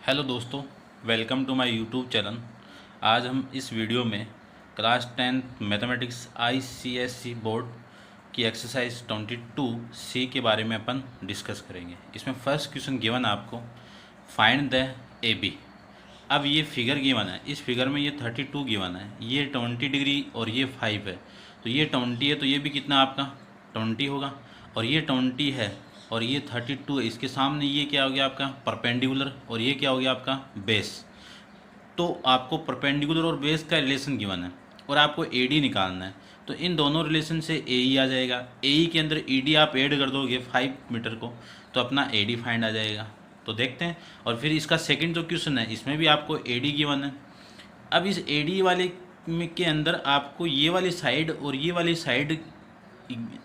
Hello दोस्तों, welcome to my YouTube channel. आज हम इस वीडियो में क्लास 10 मैथमेटिक्स आईसीएसई बोर्ड की एक्सरसाइज 22 सी के बारे में अपन डिस्कस करेंगे। इसमें फर्स्ट क्वेश्चन गिवन है आपको, फाइंड द ए बी। अब ये फिगर गिवन है, इस फिगर में ये 32 गिवन है, ये 20 डिग्री और ये 5 है। तो ये 20 है तो ये भी कितना आपका 20 होगा, और ये 20 है और ये 32 है। इसके सामने ये क्या हो गया आपका परपेंडिकुलर, और ये क्या हो गया आपका बेस। तो आपको परपेंडिकुलर और बेस का रिलेशन गिवन है और आपको ए डी निकालना है। तो इन दोनों रिलेशन से ए ई आ जाएगा, ए ई के अंदर ई डी आप ऐड कर दोगे 5 मीटर को, तो अपना ए डी फाइंड आ जाएगा। तो देखते हैं। और फिर इसका सेकंड जो क्वेश्चन है, इसमें भी आपको ए डी गिवन है। अब इस ए डी वाले में के अंदर आपको ये वाली साइड और ये वाली साइड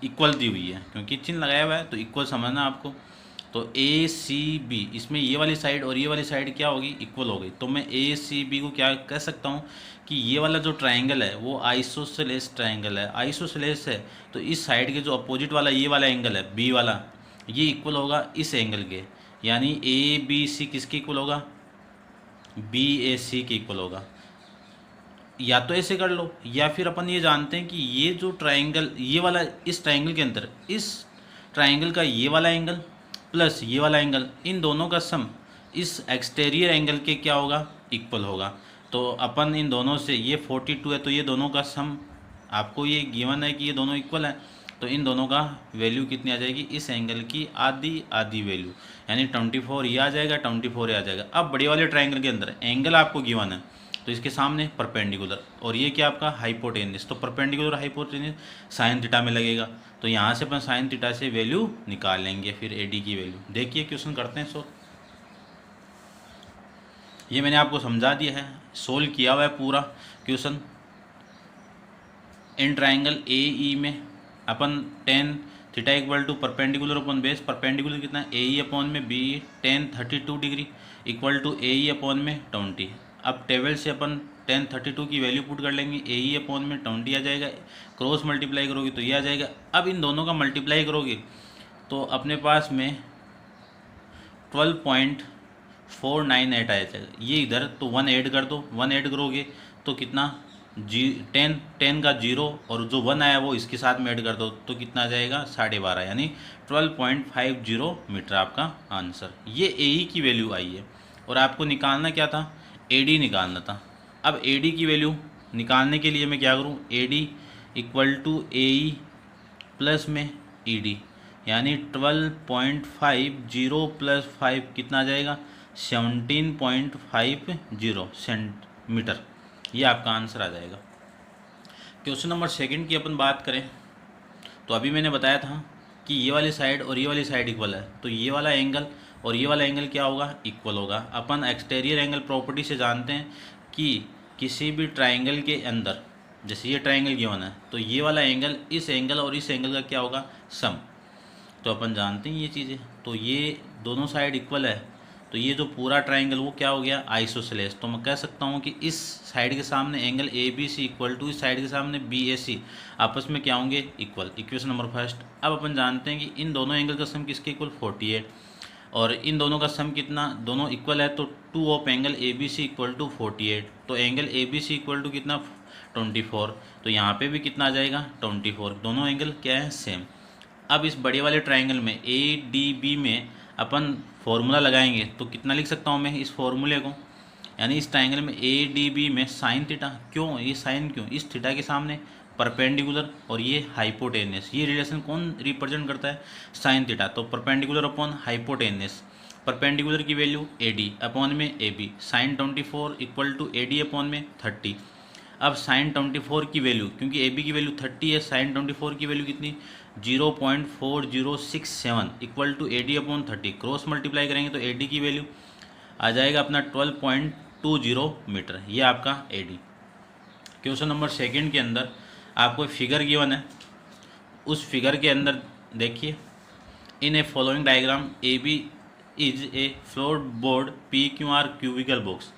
इक्वल दी हुई है, क्योंकि चिन्ह लगाया हुआ है तो इक्वल समझना आपको। तो ए सी बी, इसमें ये वाली साइड और ये वाली साइड क्या होगी, इक्वल हो गई। तो मैं ए सी बी को क्या कह सकता हूँ कि ये वाला जो ट्रायंगल है वो आइसोसेलेस ट्रायंगल है। आइसोसेलेस है तो इस साइड के जो अपोजिट वाला ये वाला एंगल है बी वाला, ये इक्वल होगा इस एंगल के। यानी ए बी सी किसके इक्वल होगा, बी ए सी के इक्वल होगा। या तो ऐसे कर लो, या फिर अपन ये जानते हैं कि ये जो ट्रायंगल, ये वाला इस ट्रायंगल के अंदर इस ट्रायंगल का ये वाला एंगल प्लस ये वाला एंगल, इन दोनों का सम इस एक्सटेरियर एंगल के क्या होगा, इक्वल होगा। तो अपन इन दोनों से, ये 42 है तो ये दोनों का सम, आपको ये गिवन है कि ये दोनों इक्वल है, तो इन दोनों का वैल्यू कितनी आ जाएगी, इस एंगल की आधी आधी वैल्यू, यानी 24 ये आ जाएगा, 24 ये आ जाएगा। अब बड़े वाले ट्रायंगल के अंदर एंगल आपको गिवन है तो इसके सामने परपेंडिकुलर, और ये क्या आपका हाइपोटेनस। तो परपेंडिकुलर हाइपोटेनस साइन थीटा में लगेगा, तो यहाँ से अपन साइन थीटा से वैल्यू निकाल लेंगे फिर ए डी की वैल्यू। देखिए क्वेश्चन करते हैं सो। ये मैंने आपको समझा दिया है, सोल्व किया हुआ है पूरा question. In triangle A E में अपन tan theta equal to perpendicular upon base, perpendicular कितना ए ई अपॉन में B tan 32 degree equal to A E upon में 20। अब टेबल से अपन टेन 32 की वैल्यू पुट कर लेंगे, ए ई अपॉन में 20 आ जाएगा, क्रॉस मल्टीप्लाई करोगे तो ये आ जाएगा। अब इन दोनों का मल्टीप्लाई करोगे तो अपने पास में 12.498 आ जाएगा। ये इधर तो 1 ऐड कर दो, 1 ऐड करोगे तो कितना, 10 का 0 और जो 1 आया वो इसके साथ में ऐड कर दो तो कितना आ जाएगा 12.5, यानी 12.50 मीटर आपका आंसर। ये ए ई की वैल्यू आई है और आपको निकालना क्या था, ए डी निकालना था। अब ए डी की वैल्यू निकालने के लिए मैं क्या करूँ, A D equal to A E plus में ई डी, यानी 12.50 प्लस 5 कितना आ जाएगा, 17.50 सेंटीमीटर। ये आपका आंसर आ जाएगा। क्वेश्चन नंबर सेकंड की अपन बात करें तो अभी मैंने बताया था कि ये वाली साइड और ये वाली साइड इक्वल है, तो ये वाला एंगल और ये वाला एंगल क्या होगा, इक्वल होगा। अपन एक्सटेरियर एंगल प्रॉपर्टी से जानते हैं कि किसी भी ट्राइंगल के अंदर, जैसे ये ट्राइंगल गिवन है तो ये वाला एंगल इस एंगल और इस एंगल का क्या होगा, सम। तो अपन जानते हैं ये चीज़ें। तो ये दोनों साइड इक्वल है तो ये जो पूरा ट्राइंगल वो क्या हो गया, आइसोसेलेस। तो मैं कह सकता हूँ कि इस साइड के सामने angle A B C equal to इस साइड के सामने बी ए सी आपस में क्या होंगे, इक्वल। Equation number first. अब अपन जानते हैं कि इन दोनों एंगल का सम किसके इक्वल, 48, और इन दोनों का सम कितना, दोनों इक्वल है तो 2 of angle A B C equal to 48। तो angle A B C equal to कितना, 24। तो यहाँ पे भी कितना आ जाएगा, 24। दोनों एंगल क्या है, सेम। अब इस बड़े वाले ट्राइंगल में ए डी बी में अपन फॉर्मूला लगाएंगे तो कितना लिख सकता हूँ मैं इस फॉर्मूले को, यानी इस ट्राइंगल में ए डी बी में साइन थीटा, क्यों ये साइन, क्यों इस थीटा के सामने परपेंडिकुलर और ये हाइपोटेनस, ये रिलेशन कौन रिप्रेजेंट करता है, साइन थीटा। तो परपेंडिकुलर अपॉन हाइपोटेनस, परपेंडिकुलर की वैल्यू ए डी अपॉन में A B, sine 24 equal to A D upon में 30। अब साइन 24 की वैल्यू, क्योंकि ए बी की वैल्यू 30 है, साइन 24 की वैल्यू कितनी, 0.4067 equal to A D upon 30। Cross multiply करेंगे तो ए डी की वैल्यू आ जाएगा अपना 12.20 मीटर। ये आपका A D. Question number second के अंदर आपको फिगर गिवन है, उस फिगर के अंदर देखिए, in a following diagram A B is a floor board P Q R cubical box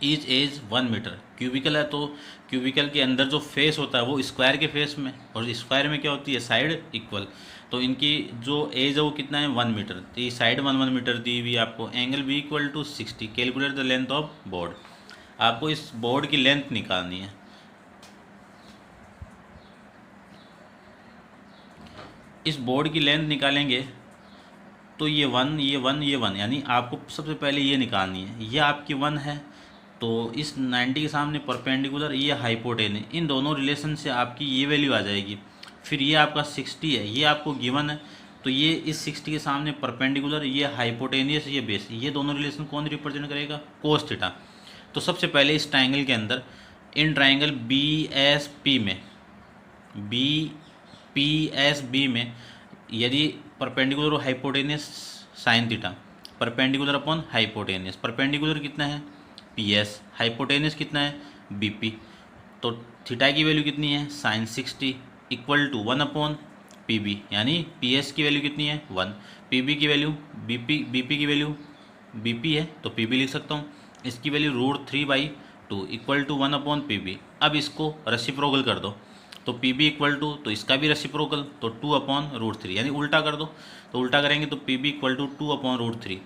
each edge 1 metre. Cubical है तो क्यूबिकल के अंदर जो फेस होता है वो स्क्वायर के फेस में, और स्क्वायर में क्या होती है, साइड इक्वल। तो इनकी जो एज है वो कितना है 1 मीटर, तो ये साइड 1 मीटर दी हुई आपको। Angle B equal to 60, calculate the length of board. आपको इस बोर्ड की लेंथ निकालनी है। इस बोर्ड की लेंथ निकालेंगे तो ये 1 ये 1 ये 1, यानी आपको सबसे पहले ये निकालनी है। ये आपकी 1 है, तो इस 90 के सामने परपेंडिकुलर ये हाइपोटेनस, इन दोनों रिलेशन से आपकी ये वैल्यू आ जाएगी। फिर ये आपका 60 है, ये आपको गिवन है, तो ये इस 60 के सामने परपेंडिकुलर, ये हाइपोटेनियस, ये बेस, ये दोनों रिलेशन कौन रिप्रेजेंट करेगा? कोस थीटा। तो सबसे पहले इस ट्राइंगल के अंदर, इन ट्राइंगल BSP में यदि परपेंडिकुलर और hypotenuse sine theta, perpendicular upon hypotenuse, perpendicular कितना है PS, हाइपोटेनियस कितना है BP, तो थीटा की वैल्यू कितनी है sine 60 equal to 1 upon PB, यानी PS की वैल्यू कितनी है 1, PB की वैल्यू BP की वैल्यू BP है तो PB लिख सकता हूँ, इसकी value √3/2 equal to 1 upon PB। अब इसको रेसिप्रोकल कर दो, तो PB इक्वल टू, तो इसका भी रेसिप्रोकल, तो 2 अपॉन √3, यानी उल्टा कर दो, तो उल्टा करेंगे तो PB equal to 2 upon √3,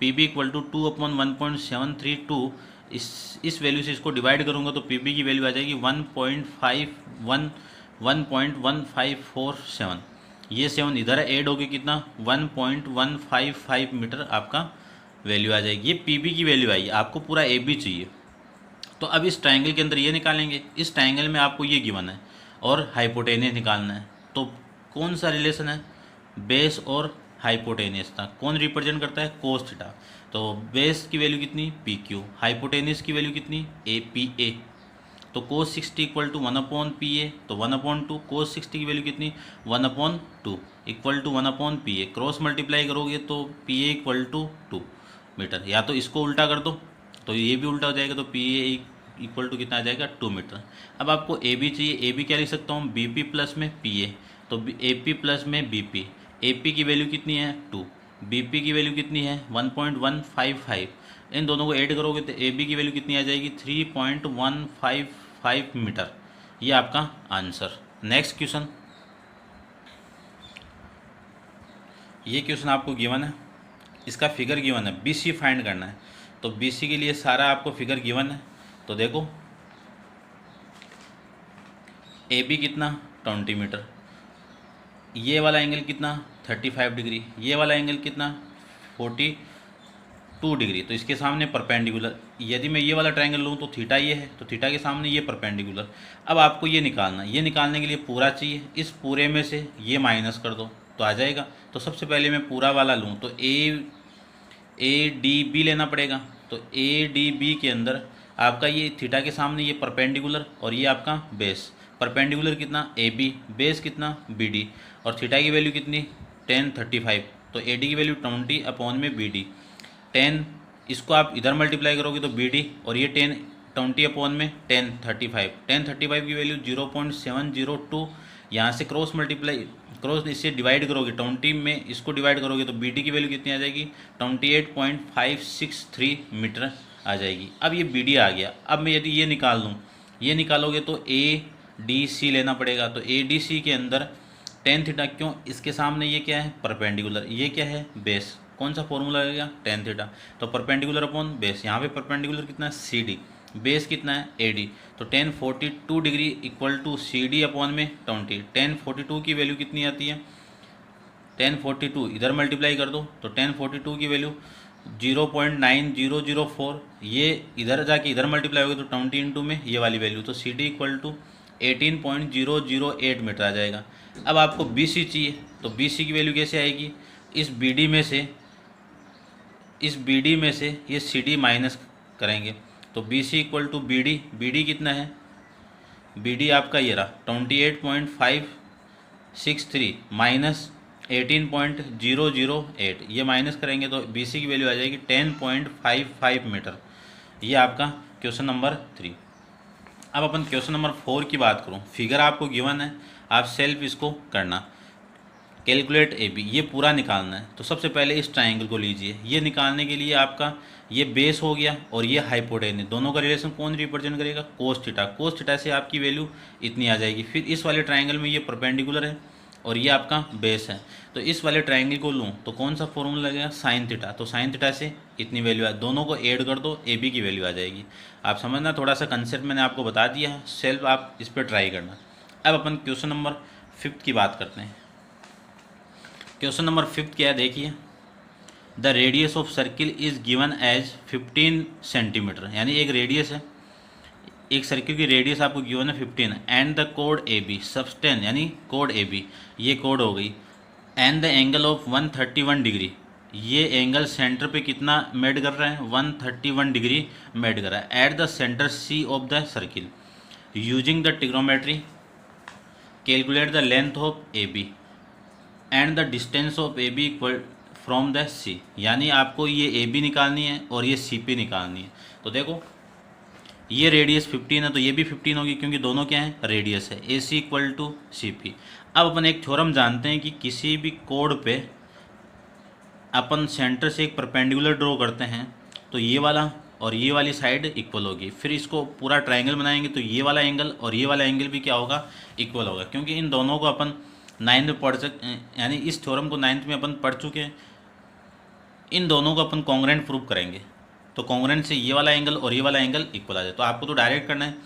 PB equal to 2 upon 1.732। इस वैल्यू से इसको डिवाइड करूँगा तो PB की वैल्यू आ जाएगी 1.1547। ये 7 इधर ऐड होगी कितना 1.155 मीटर आपका वैल्यू आ जाएगी। ये PB की वैल्यू आई, आपको पूरा AB चाहिए। तो अब इस ट्राइंगल के अंदर ये निकालेंगे, इस ट्राइंगल में आपको ये गिवन है और हाइपोटेनियस निकालना है। तो कौन सा रिलेशन है? बेस और हाइपोटेनियस था। कौन रिप्रेजेंट करता है? Cos theta. तो बेस की वैल्यू कितनी PQ, हाइपोटेनियस की वैल्यू कितनी APA। तो cos 60 equal to 1 upon PA, तो 1/2, कोस 60 की वैल्यू कितनी 1/2 equal to 1 upon PA, cross multiply करोगे तो PA इक्वल टू 2 मीटर। या तो इसको उल्टा कर दो तो ये भी उल्टा हो जाएगा, तो PA इक्वल टू कितना आ जाएगा 2 मीटर। अब आपको AB चाहिए, AB क्या लिख सकता हूँ BP प्लस में PA, तो AP प्लस में BP। AP की वैल्यू कितनी है 2, BP की वैल्यू कितनी है 1.155, इन दोनों को ऐड करोगे तो AB की वैल्यू कितनी आ जाएगी 3.155 मीटर। ये आपका आंसर। नेक्स्ट क्वेश्चन, ये क्वेश्चन आपको गिवन है, इसका फिगर गिवन है, BC फाइंड करना है। तो BC के लिए सारा आपको फिगर गिवन है। तो देखो AB कितना 20 मीटर, ये वाला एंगल कितना 35 डिग्री, ये वाला एंगल कितना 42 डिग्री, तो इसके सामने परपेंडिकुलर। यदि मैं ये वाला ट्रायंगल लूँ तो थीटा ये है, तो थीटा के सामने ये परपेंडिकुलर। अब आपको ये निकालना, ये निकालने के लिए पूरा चाहिए, इस पूरे में से ये माइनस कर दो तो आ जाएगा। तो सबसे पहले मैं पूरा वाला लूँ तो ADB लेना पड़ेगा। तो ADB के अंदर आपका ये थीटा के सामने ये परपेंडिकुलर और ये आपका बेस, परपेंडिकुलर कितना AB, बेस कितना BD, और थीटा की वैल्यू कितनी 1035, तो AD की वैल्यू 20 अपॉन में BD। 10 इसको आप इधर मल्टीप्लाई करोगे तो BD, और ये 20 अपॉन में 1035 की वैल्यू 0.702। यहाँ से क्रॉस इससे डिवाइड करोगे 20 में इसको डिवाइड करोगे तो BD की वैल्यू कितनी आ जाएगी 28.563 मीटर आ जाएगी। अब ये BD आ गया। अब मैं यदि ये निकाल लूँ, ये निकालोगे तो ADC लेना पड़ेगा। तो ADC के अंदर टेन थीटा, क्यों इसके सामने ये क्या है परपेंडिकुलर, ये क्या है बेस, कौन सा फॉर्मूला लगेगा टेन थीटा, तो परपेंडिकुलर अपॉन बेस। यहाँ पे परपेंडिकुलर कितना है CD, बेस कितना है AD, तो 1042 degree equal to CD upon में 20। 1042 की वैल्यू कितनी आती है 1042 इधर मल्टीप्लाई कर दो तो 1042 की वैल्यू 0.9004, ये इधर जाके इधर मल्टीप्लाई होगी तो 20 इंटू में ये वाली वैल्यू, तो CD इक्वल टू 18.008 मीटर आ जाएगा। अब आपको BC चाहिए, तो BC की वैल्यू कैसे आएगी, इस BD में से ये CD माइनस करेंगे तो BC इक्वल टू BD कितना है, BD आपका ये रहा 28.563 माइनस 18.008, ये माइनस करेंगे तो BC की वैल्यू आ जाएगी 10.55 मीटर। ये आपका क्वेश्चन नंबर 3। अब अपन क्वेश्चन नंबर 4 की बात करूँ, फिगर आपको गिवन है, आप सेल्फ इसको करना, कैलकुलेट AB, ये पूरा निकालना है। तो सबसे पहले इस ट्राइंगल को लीजिए, ये निकालने के लिए आपका ये बेस हो गया और ये हाइपोटेनस, दोनों का रिलेशन कौन रिप्रेजेंट करेगा कोस थीटा। कोस थीटा से आपकी वैल्यू इतनी आ जाएगी। फिर इस वाले ट्राइंगल में ये परपेंडिकुलर है, और ये आपका बेस है। तो इस वाले ट्रायंगल को लूँ तो कौन सा फॉर्मूला लगेगा, साइन थीटा। तो साइन थीटा से इतनी वैल्यू आ, दोनों को ऐड कर दो, ए बी की वैल्यू आ जाएगी। आप समझना, थोड़ा सा कंसेप्ट मैंने आपको बता दिया है, सेल्फ आप इस पर ट्राई करना। अब अपन क्वेश्चन नंबर 5 की बात करते हैं। क्वेश्चन नंबर 5 क्या है, देखिए। The radius of circle is given as 15 centimetre, यानी एक रेडियस है, एक सर्किल की रेडियस आपको गिवन है 15, and the code A B sustain, यानी कोड ए बी, ये कोड हो गई, and the angle of 131 degree, ये एंगल सेंटर पे कितना मेड कर रहा है, 131 डिग्री मेड कर रहा है, at the centre C of the circle, using the trigonometry calculate the length of A B and the distance of A B equal from the C, यानी आपको ये ए बी निकालनी है और ये सी पी निकालनी है। तो देखो ये रेडियस 15 है तो ये भी 15 होगी, क्योंकि दोनों क्या है, रेडियस है, ए सी इक्वल टू सी पी। अब अपन एक थ्योरम जानते हैं कि किसी भी कोड पे अपन सेंटर से एक परपेंडिकुलर ड्रॉ करते हैं तो ये वाला और ये वाली साइड इक्वल होगी, फिर इसको पूरा ट्रायंगल बनाएंगे तो ये वाला एंगल और ये वाला एंगल भी क्या होगा, इक्वल होगा, क्योंकि इन दोनों को अपन 9th में पढ़ यानी इस थ्योरम को 9th में अपन पढ़ चुके हैं। इन दोनों को अपन कॉन्ग्रेंट प्रूव करेंगे, तो कॉन्ग्रेंट से ये वाला एंगल और ये वाला एंगल इक्वल आ जाए। तो आपको तो डायरेक्ट करना है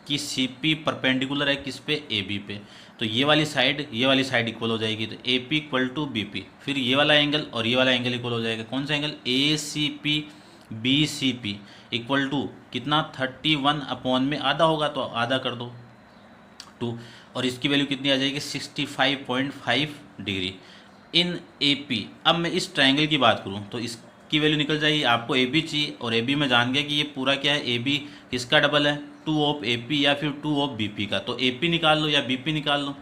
कि सी पी परपेंडिकुलर है किस पे, ए बी पे, तो ये वाली साइड इक्वल हो जाएगी, तो A P equal to B P, फिर ये वाला एंगल और ये वाला एंगल इक्वल हो जाएगा, कौन सा angle, A C P B C P equal to कितना, 31 अपॉन में आधा होगा तो आधा कर दो 2, और इसकी वैल्यू कितनी आ जाएगी, 65.5 डिग्री इन ए पी। अब मैं इस ट्रायंगल की बात करूँ तो इसकी वैल्यू निकल जाएगी, आपको ए बी चाहिए और ए बी में जान गया कि ये पूरा क्या है, ए बी किसका डबल है, 2 ऑफ ए पी या फिर 2 ऑफ बी पी का। तो ए पी निकाल लो या बी पी निकाल लो।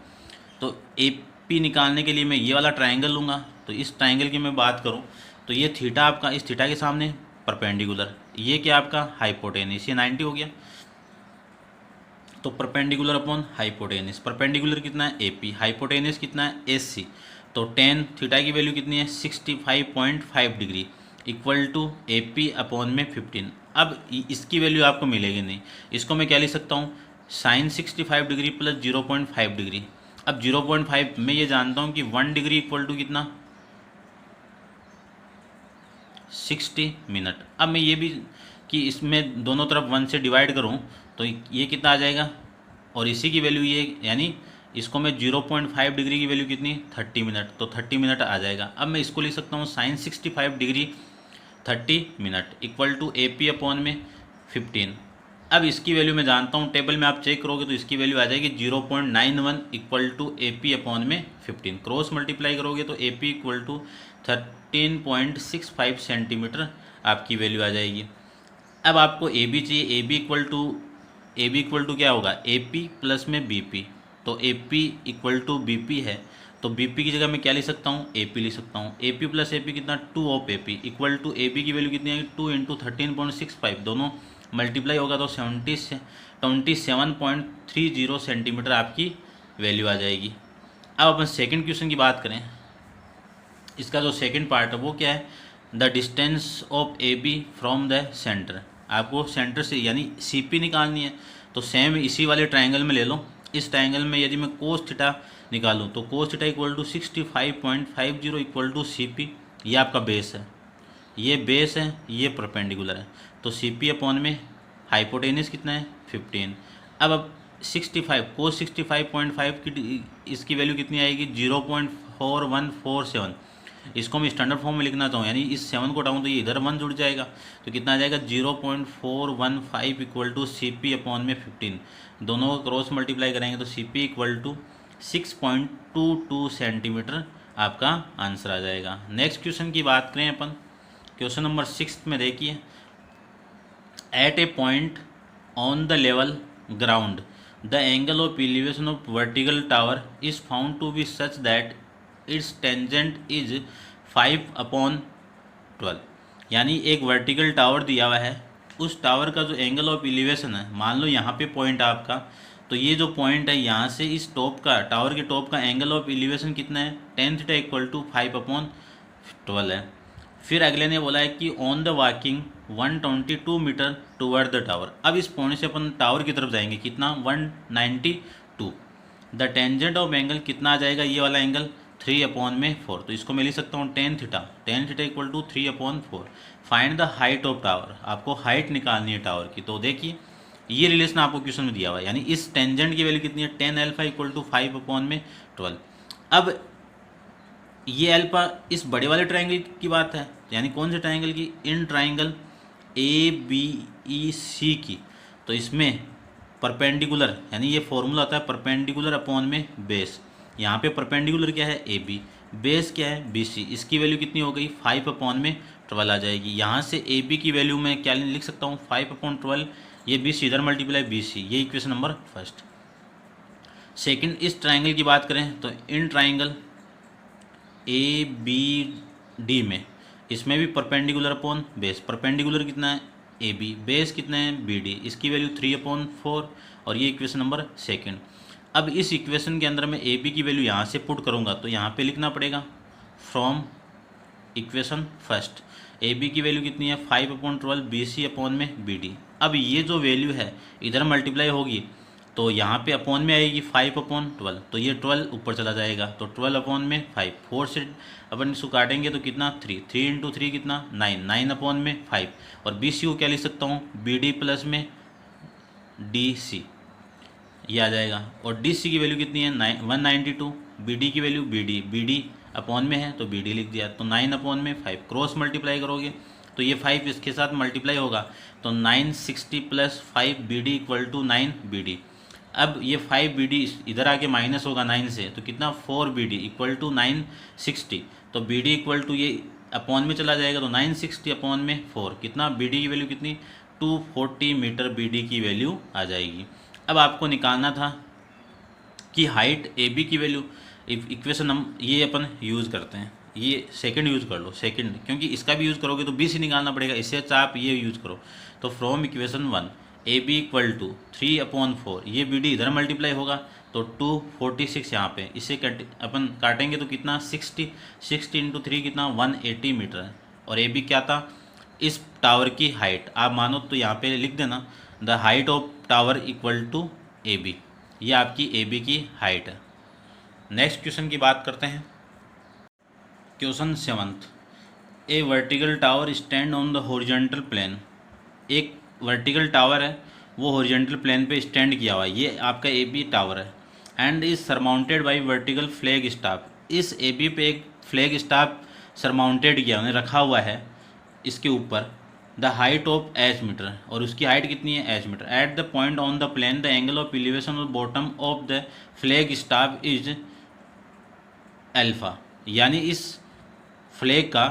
तो ए पी निकालने के लिए मैं ये वाला ट्रायंगल लूँगा। तो इस ट्रायंगल की मैं बात करूँ तो ये थीटा आपका इस थीटा के सामने परपेंडिकुलर, ये क्या आपका हाइपोटेनस, ये 90 हो गया। तो परपेंडिकुलर अपॉन हाइपोटेनस, परपेंडिकुलर कितना है, ए पी, हाइपोटेनस कितना है, एस सी। तो टेन थीटा की वैल्यू कितनी है, 65.5 degree equal to A P upon में 15। अब इसकी वैल्यू आपको मिलेगी नहीं, इसको मैं क्या लिख सकता हूँ, साइन 65 डिग्री प्लस 0.5 डिग्री। अब 0.5 मैं ये जानता हूँ कि 1 डिग्री इक्वल टू कितना, 60 मिनट। अब मैं ये भी कि इसमें दोनों तरफ 1 से डिवाइड करूँ तो ये कितना आ जाएगा, और इसी की वैल्यू ये, यानी इसको मैं 0.5 डिग्री की वैल्यू कितनी, 30 मिनट, तो 30 मिनट आ जाएगा। अब मैं इसको लिख सकता हूँ sine 65 degree 30 minute equal to A P upon में 15। अब इसकी वैल्यू मैं जानता हूँ, टेबल में आप चेक करोगे तो इसकी वैल्यू आ जाएगी 0.91 equal to A P upon में 15। क्रॉस मल्टीप्लाई करोगे तो A P equal to 13.65 centimetre आपकी वैल्यू आ जाएगी। अब आपको ए बी चाहिए, ए बी इक्वल टू क्या होगा, ए पी प्लस में बी पी। तो A P equal to B P है, तो बी पी की जगह मैं क्या लिख सकता हूँ, ए पी लिख सकता हूँ। A P plus A P कितना, 2 of A P equal to A B की वैल्यू कितनी आएगी, 2 इंटू 13.65, दोनों मल्टीप्लाई होगा तो 27.30 सेंटीमीटर आपकी वैल्यू आ जाएगी। अब अपन सेकेंड क्वेश्चन की बात करें, इसका जो सेकेंड पार्ट है वो क्या है, the distance of A B from the centre. आपको सेंटर से यानी सी पी निकालनी है, तो सेम इसी वाले ट्रायंगल में ले लो। इस ट्रायंगल में यदि मैं कोस थीटा निकालूं तो cos theta equal to 65.50 equal to C P, ये आपका बेस है, ये बेस है, ये परपेंडिकुलर है, तो सी पी अपॉन में हाइपोटेनस कितना है, 15। अब 65 कोस 65.5 की इसकी वैल्यू कितनी आएगी, 0.4147। इसको मैं स्टैंडर्ड फॉर्म में लिखना चाहूँ, यानी इस 7 को हटाऊँ तो ये इधर 1 जुड़ जाएगा, तो कितना आ जाएगा, 0.415 equal to C P upon में 15। दोनों को क्रॉस मल्टीप्लाई करेंगे तो C P equal to 6.22 centimetre आपका आंसर आ जाएगा। नेक्स्ट क्वेश्चन की बात करें अपन, क्वेश्चन नंबर 6 में देखिए, at a point on the level ground the angle of elevation of vertical tower is found to be such that its tangent is 5/12। यानी एक वर्टिकल टावर दिया हुआ है, उस टावर का जो एंगल ऑफ एलिवेशन है, मान लो यहाँ पे पॉइंट आपका, तो ये जो पॉइंट है यहाँ से इस टॉप का, टावर के टॉप का एंगल ऑफ एलिवेशन कितना है, tan थीटा इक्वल टू 5/12 है। फिर अगले ने बोला है कि on the walking 122 metre toward the tower. अब इस पॉइंट से अपन टावर की तरफ जाएंगे, कितना, 192। द टेंजेंट ऑफ एंगल कितना आ जाएगा, ये वाला एंगल 3/4। तो इसको मैं लिख सकता हूँ tan theta equal to 3/4। Find the height of tower, आपको हाइट निकालनी है टावर की। तो देखिए ये रिलेशन आपको क्वेश्चन में दिया हुआ है, यानी इस टेंजेंट की वैल्यू कितनी है, टेन एल्फा इक्वल टू 5/12। अब ये अल्फा इस बड़े वाले ट्राइंगल की बात है, यानी कौन से ट्राइंगल की, इन ट्राइंगल ABEC की। तो इसमें परपेंडिकुलर, यानी ये फॉर्मूला होता है परपेंडिकुलर अपॉन में बेस। यहाँ पे परपेंडिकुलर क्या है, AB, बेस क्या है, BC। इसकी वैल्यू कितनी हो गई, 5/12 आ जाएगी। यहाँ से AB की वैल्यू मैं क्या लिख सकता हूँ, 5/12। ये BC इधर मल्टीप्लाई BC, ये इक्वेशन नंबर फर्स्ट। सेकंड, इस ट्राइंगल की बात करें तो इन ट्राइंगल ABD में, इसमें भी परपेंडिकुलर अपॉन बेस। परपेंडिकुलर कितना है, AB, बेस कितना है, BD। इसकी वैल्यू 3/4 और ये इक्वेशन नंबर सेकंड। अब इस इक्वेशन के अंदर मैं AB की वैल्यू यहाँ से पुट करूँगा तो यहाँ पे लिखना पड़ेगा फ्रॉम इक्वेशन फर्स्ट AB की वैल्यू कितनी है, 5/12 BC अपॉन में BD। अब ये जो वैल्यू है इधर मल्टीप्लाई होगी तो यहाँ पे अपॉन में आएगी 5/12, तो ये 12 ऊपर चला जाएगा, तो 12/5। 4 से अपन इसको काटेंगे तो कितना, 3 इंटू 3 कितना, 9/5। और BC को क्या लिख सकता हूँ, BD प्लस में DC, ये आ जाएगा। और DC की वैल्यू कितनी है, 192। BD की वैल्यू BD अपॉन में है तो BD लिख दिया, तो 9/5। क्रॉस मल्टीप्लाई करोगे तो ये 5 इसके साथ मल्टीप्लाई होगा तो 960 plus 5 BD equal to 9 BD। अब ये 5 BD इधर आके माइनस होगा 9 से, तो कितना, 4 BD इक्वल टू 960। तो BD इक्वल टू ये अपॉन में चला जाएगा तो 960 अपॉन में 4, कितना, BD की वैल्यू कितनी, 240 मीटर BD की वैल्यू आ जाएगी। अब आपको निकालना था कि हाइट AB की वैल्यू। इक्वेशन हम ये अपन यूज़ करते हैं, ये सेकंड यूज़ कर लो, सेकंड, क्योंकि इसका भी यूज़ करोगे तो BC निकालना पड़ेगा, इससे अच्छा आप ये यूज़ करो। तो from equation 1 AB equal to 3/4, ये BD इधर मल्टीप्लाई होगा तो 246 यहाँ पे, इसे अपन काटेंगे तो कितना, 60 इंटू 3 कितना, 180 मीटर है। और AB क्या था, इस टावर की हाइट, आप मानो तो यहाँ पे लिख देना the height of tower equal to AB, ये आपकी AB की हाइट है। नेक्स्ट क्वेश्चन की बात करते हैं, question 7th। A vertical tower stand on the horizontal plane, एक वर्टिकल टावर है वो हॉरिजॉन्टल प्लेन पे स्टैंड किया हुआ है, ये आपका AB टावर है। And is surmounted bye vertical flag staff, इस AB पे एक फ्लैग स्टाफ सरमाउंटेड किया, उन्हें रखा हुआ है इसके ऊपर। The height of H metre, और उसकी हाइट कितनी है, H metre. At the point on the plane the angle of elevation of bottom of the flag staff is alpha, यानी इस फ्लैग का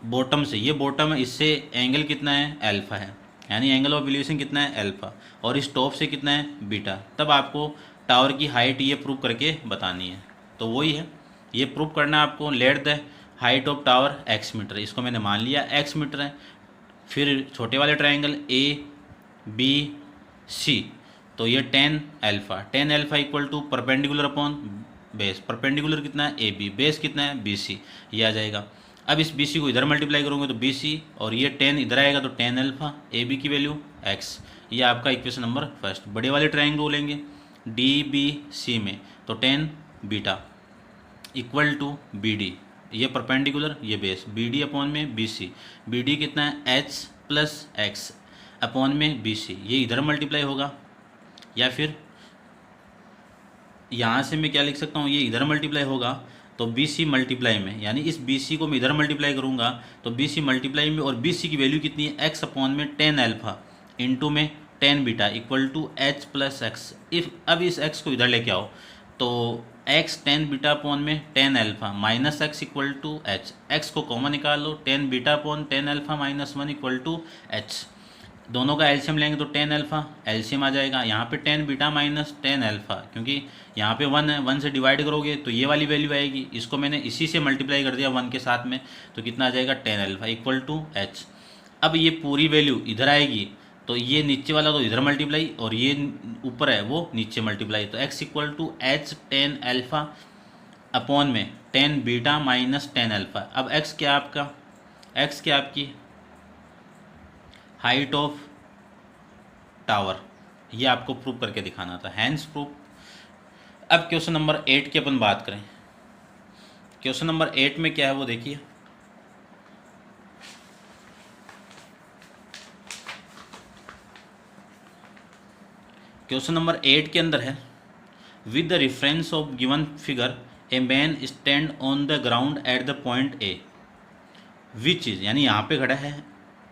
बॉटम से, ये बॉटम है, इससे एंगल कितना है, अल्फा है, यानी एंगल ऑफ एलिवेशन कितना है, अल्फा। और इस टॉप से कितना है, बीटा। तब आपको टावर की हाइट ये प्रूव करके बतानी है, तो वही है, ये प्रूव करना है आपको। Let the height of tower x metre, इसको मैंने मान लिया x मीटर है। फिर छोटे वाले ट्राइंगल ABC, तो ये 10 alpha equal to perpendicular upon base. Perpendicular कितना है, AB, बेस कितना है, BC, ये आ जाएगा। अब इस BC को इधर मल्टीप्लाई करोगे तो BC, और ये 10 इधर आएगा तो 10 अल्फा, AB की वैल्यू x, ये आपका इक्वेशन नंबर फर्स्ट। बड़े वाले ट्राइंगल लेंगे DBC में तो 10 बीटा इक्वल टू BD, ये परपेंडिकुलर, ये बेस, BD अपॉन में BC। BD कितना है, H प्लस x अपॉन में BC, ये इधर मल्टीप्लाई होगा। या फिर यहाँ से मैं क्या लिख सकता हूँ, ये इधर मल्टीप्लाई होगा तो BC मल्टीप्लाई में, यानी इस BC को मैं इधर मल्टीप्लाई करूँगा तो BC मल्टीप्लाई में, और BC की वैल्यू कितनी है, x अपॉन में 10 अल्फा इंटू में 10 beta equal to H plus x. If अब इस x को इधर लेके आओ तो x 10 बीटा अपॉन में 10 alpha minus x equal to h, x को कॉमन निकाल लो, 10 beta upon 10 alpha minus 1 equal to h। दोनों का एलसीएम लेंगे तो 10 अल्फा एलसीएम आ जाएगा। यहाँ पे 10 बीटा माइनस 10 अल्फा, क्योंकि यहाँ पे 1 है, 1 से डिवाइड करोगे तो ये वाली वैल्यू आएगी, इसको मैंने इसी से मल्टीप्लाई कर दिया 1 के साथ में, तो कितना आ जाएगा, 10 अल्फा इक्वल टू h। अब ये पूरी वैल्यू इधर आएगी तो ये नीचे वाला तो इधर मल्टीप्लाई, और ये ऊपर है वो नीचे मल्टीप्लाई, तो x equal to h 10 alpha upon में 10 बीटा माइनस 10 अल्फा। अब x क्या आपका, x क्या आपकी हाइट ऑफ टावर, ये आपको प्रूव करके दिखाना था, हैंस प्रूफ। अब क्वेश्चन नंबर 8 की अपन बात करें। क्वेश्चन नंबर 8 में क्या है वो देखिए। क्वेश्चन नंबर 8 के अंदर है, with the reference of given figure a man stand on the ground at the point A which is, यानी यहाँ पे खड़ा है,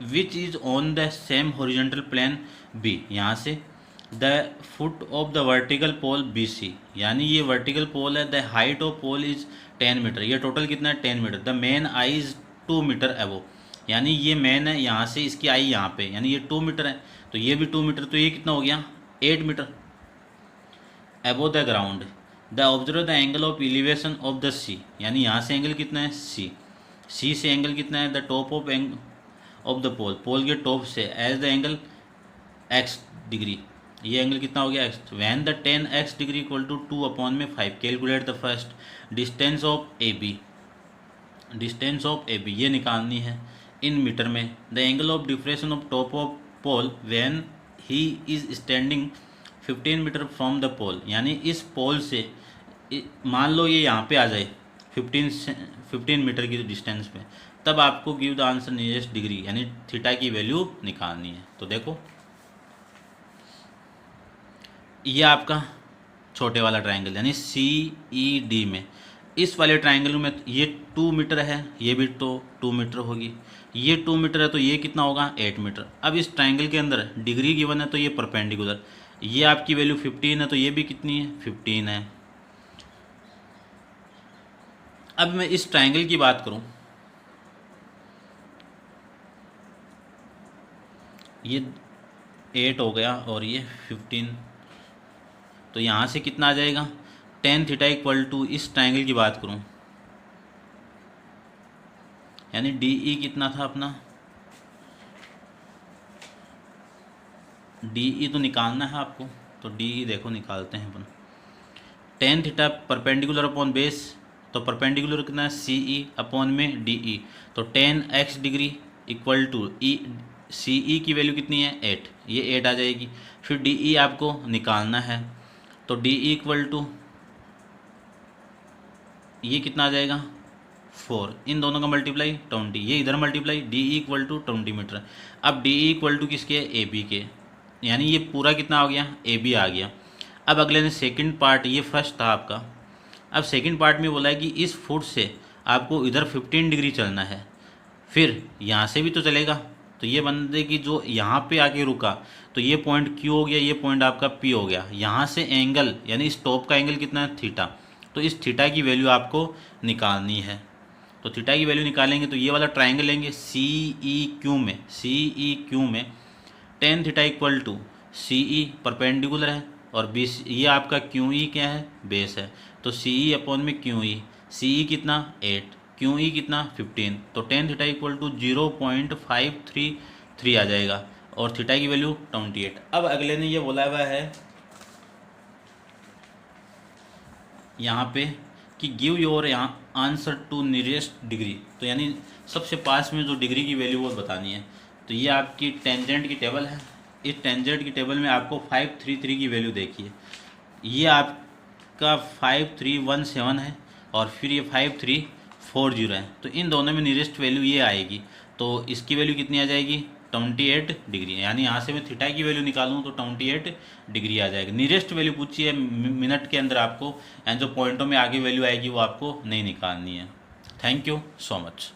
which is on the same horizontal plane B, यहाँ से the foot of the vertical pole B C, यानी ये vertical pole है, the height of pole is 10 metre, ये टोटल कितना है 10 metre, the man eye is 2 metre अबो, यानी ये मैन है यहाँ से इसकी आई यहाँ पे, यानी ये 2 मीटर है, तो ये भी 2 मीटर, तो ये कितना हो गया 8 metre above the ground, the observe the angle of elevation of the C, यानी यहाँ से एंगल कितना है सी से एंगल कितना है the top of the pole, pole के टॉप से as the angle x degree, ये एंगल कितना हो गया x, when the 10x degree equal to 2 upon में 5, calculate the first distance of A B, distance of A B ये निकालनी है इन मीटर में, the angle of depression of top of pole when he is standing 15 metre from the pole, यानी इस पोल से मान लो ये यहाँ पे आ जाए 15 मीटर की डिस्टेंस पे, तब आपको give the answer nearest degree, यानी थीटा की वैल्यू निकालनी है। तो देखो ये आपका छोटे वाला ट्रायंगल, यानी सी ई डी में, इस वाले ट्रायंगल में ये 2 मीटर है, ये भी तो 2 मीटर होगी, ये 2 मीटर है तो ये कितना होगा 8 मीटर। अब इस ट्रायंगल के अंदर डिग्री गिवन है तो ये परपेंडिकुलर, ये आपकी वैल्यू 15 है तो ये भी कितनी है 15 है। अब मैं इस ट्रायंगल की बात करूं, ये 8 हो गया और ये 15, तो यहाँ से कितना आ जाएगा tan थीटा इक्वल टू, इस ट्रायंगल की बात करूं यानी डी ई कितना था अपना, डी ई तो निकालना है आपको, तो डी ई देखो निकालते हैं अपन, tan theta perpendicular upon base, तो परपेंडिकुलर कितना है सी ई अपॉन में डी ई, तो tan x degree equal to E, C E की वैल्यू कितनी है 8, ये 8 आ जाएगी, फिर डी ई आपको निकालना है, तो डी ई इक्वल टू ये कितना आ जाएगा 4, इन दोनों का मल्टीप्लाई 20, ये इधर multiply, D E equal to 20 metre. अब डी ई इक्वल टू किसके ए बी के, यानी ये पूरा कितना हो गया ए बी आ गया। अब अगले ने सेकंड पार्ट, ये फर्स्ट था आपका, अब सेकंड पार्ट में बोला है कि इस फुट से आपको इधर 15 डिग्री चलना है, फिर यहाँ से भी तो चलेगा, तो ये बंदे की जो यहाँ पे आके रुका तो ये पॉइंट Q हो गया, ये पॉइंट आपका P हो गया, यहाँ से एंगल यानी इस टॉप का एंगल कितना है थीटा, तो इस थीटा की वैल्यू आपको निकालनी है। तो थीटा की वैल्यू निकालेंगे तो ये वाला ट्रायंगल लेंगे सी ई क्यू में tan theta equal to C E perpendicular है और बी, ये आपका क्यू ई क्या है बेस है, तो सी ई अपॉन में क्यू ई, सी ई कितना 8, क्यू ई कितना 15, तो tan थीटा इक्वल टू 0.533 आ जाएगा और थीटा की वैल्यू 28। अब अगले ने ये बोला हुआ है यहाँ पे कि गिव योर यहाँ आंसर टू नियरेस्ट डिग्री, तो यानी सबसे पास में जो डिग्री की वैल्यू वो बतानी है। तो ये आपकी टेंजेंट की टेबल है, इस टेंजेंट की टेबल में आपको 533 की वैल्यू देखिए, ये आपका 5317 है और फिर ये 5340 है, तो इन दोनों में नियरेस्ट वैल्यू ये आएगी, तो इसकी वैल्यू कितनी आ जाएगी 28 डिग्री, यानी यहाँ से मैं थीटा की वैल्यू निकालूँ तो 28 डिग्री आ जाएगी। नियरेस्ट वैल्यू पूछी है मिनट के अंदर आपको, एंड जो पॉइंटों में आगे वैल्यू आएगी वो आपको नहीं निकालनी है। Thank you so much.